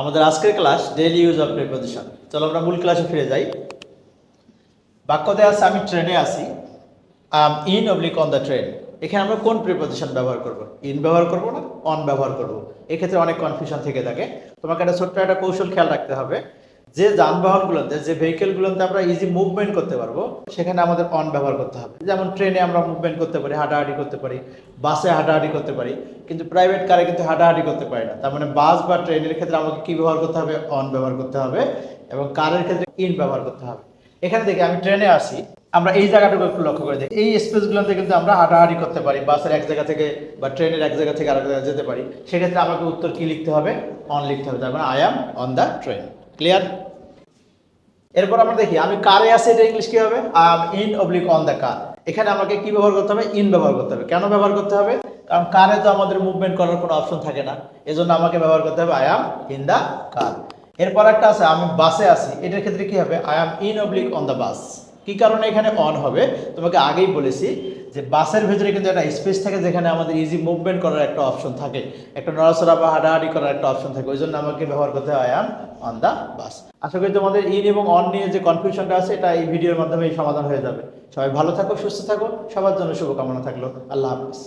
আমাদের আজকের class daily use of preposition. চলো আমরা মূল ক্লাসে ফিরে যাই। বাক্য দেওয়া আছে আমি ট্রেনে আসি, in oblique on the train. এখানে আমরা কোন প্রিপোজিশন ব্যবহার করব? ইন ব্যবহার করব না অন ব্যবহার করব? এক্ষেত্রে অনেক কনফিউশন থেকে থাকে। তোমাকে একটা ছোট্ট একটা কৌশল খেয়াল রাখতে হবে, যে যানবাহনগুলোতে যে ভেহিকেলগুলোতে আমরা ইজি মুভমেন্ট করতে পারবো সেখানে আমাদের অন ব্যবহার করতে হবে। যেমন ট্রেনে আমরা মুভমেন্ট করতে পারি, হাঁটাহাঁটি করতে পারি, বাসে হাঁটাহাঁটি করতে পারি, কিন্তু প্রাইভেট কারে কিন্তু হাঁটাহাঁটি করতে পারি না। তার মানে বাস বা ট্রেনের ক্ষেত্রে আমাকে কি ব্যবহার করতে হবে? অন ব্যবহার করতে হবে। এবং কারের ক্ষেত্রে ইন ব্যবহার করতে হবে। এখানে দেখি আমি ট্রেনে আসি, আমরা এই জায়গাটুকু একটু লক্ষ্য করে দেখি, এই স্পেসগুলোতে কিন্তু আমরা হাঁটাহাঁটি করতে পারি, বাসের এক জায়গা থেকে বা ট্রেনের এক জায়গা থেকে আরেক জায়গায় যেতে পারি। সেক্ষেত্রে আমাকে উত্তর কি লিখতে হবে? অন লিখতে হবে। তার মানে I am on the train. Clear? এরপর আমরা দেখি আমি কারে আছি, এটা ইংলিশ কি হবে? I am in oblique on the car. এখানে আমাকে কি ব্যবহার করতে হবে? ইন ব্যবহার করতে হবে। কেন ব্যবহার করতে হবে? কারণ কারে তো আমাদের মুভমেন্ট করার কোনো অপশন থাকে না, এজন্য আমাকে ব্যবহার করতে হবে I am in the car. এরপর একটা আছে আমি বাসে আছি, এটার ক্ষেত্রে কি হবে? I am in oblique on the বাস। কি কারণে এখানে অন হবে? তোমাকে আগেই বলেছি যে বাসের ভেতরে কিন্তু একটা স্পেস থাকে যেখানে আমাদের ইজি মুভমেন্ট করার একটা অপশন থাকে, একটা নড়াচড়া বা হাঁটাহাঁটি করার একটা অপশন থাকে, ওই জন্য আমাকে ব্যবহার করতে হয় I am on the bus. আশা করি তোমাদের ইন এবং অন নিয়ে যে কনফিউশনটা আছে এটা এই ভিডিওর মাধ্যমে সমাধান হয়ে যাবে। সবাই ভালো থাকো, সুস্থ থাকো, সবার জন্য শুভকামনা থাকলো। আল্লাহ হাফিজ।